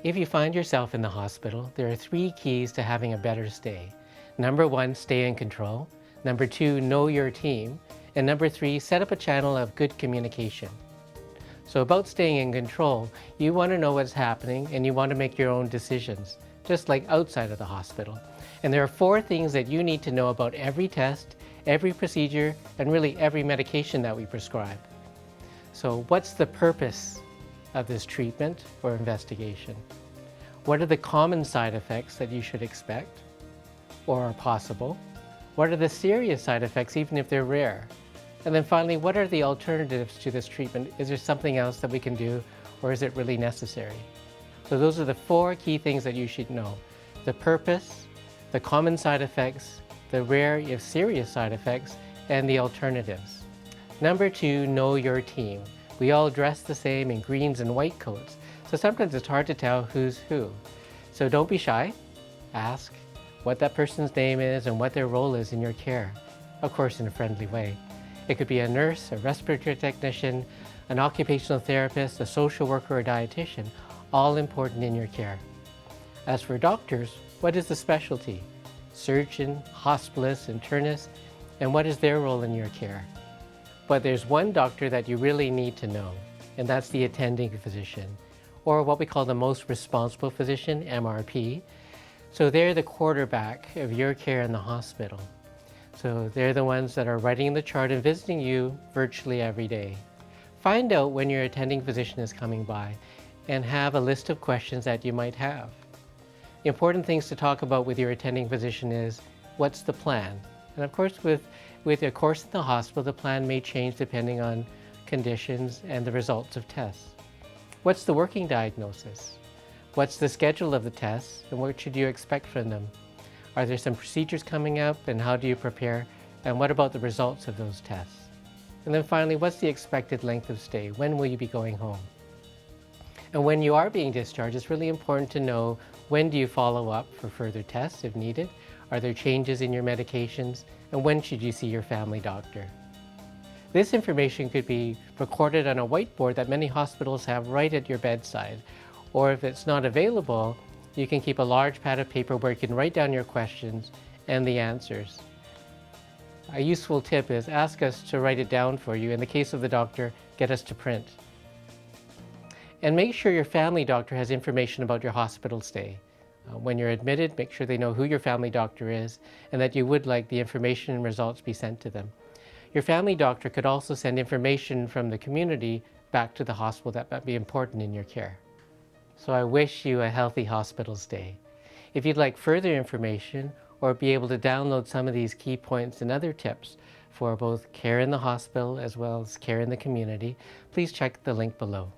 If you find yourself in the hospital, there are 3 keys to having a better stay. Number 1, stay in control. Number 2, know your team. And number 3, set up a channel of good communication. So about staying in control, you want to know what's happening and you want to make your own decisions, just like outside of the hospital. And there are 4 things that you need to know about every test, every procedure, and really every medication that we prescribe. So what's the purpose of this treatment or investigation? What are the common side effects that you should expect or are possible? What are the serious side effects, even if they're rare? And then finally, what are the alternatives to this treatment? Is there something else that we can do, or is it really necessary? So those are the 4 key things that you should know: the purpose, the common side effects, the rare if serious side effects, and the alternatives. Number 2, know your team. We all dress the same in greens and white coats, so sometimes it's hard to tell who's who. So don't be shy. Ask what that person's name is and what their role is in your care, of course in a friendly way. It could be a nurse, a respiratory technician, an occupational therapist, a social worker, or a dietitian, all important in your care. As for doctors, what is the specialty? Surgeon, hospitalist, internist, and what is their role in your care? But there's one doctor that you really need to know, and that's the attending physician, or what we call the most responsible physician, MRP. So they're the quarterback of your care in the hospital. So they're the ones that are writing the chart and visiting you virtually every day. Find out when your attending physician is coming by and have a list of questions that you might have. The important things to talk about with your attending physician is, what's the plan? And of course, with your course in the hospital, the plan may change depending on conditions and the results of tests. What's the working diagnosis? What's the schedule of the tests, and what should you expect from them? Are there some procedures coming up, and how do you prepare? And what about the results of those tests? And then finally, what's the expected length of stay? When will you be going home? And when you are being discharged, it's really important to know, when do you follow up for further tests if needed? Are there changes in your medications? And when should you see your family doctor? This information could be recorded on a whiteboard that many hospitals have right at your bedside. Or if it's not available, you can keep a large pad of paper where you can write down your questions and the answers. A useful tip is ask us to write it down for you. In the case of the doctor, get us to print. And make sure your family doctor has information about your hospital stay. When you're admitted, make sure they know who your family doctor is and that you would like the information and results be sent to them. Your family doctor could also send information from the community back to the hospital that might be important in your care. So I wish you a healthy hospital stay. If you'd like further information or be able to download some of these key points and other tips for both care in the hospital as well as care in the community, please check the link below.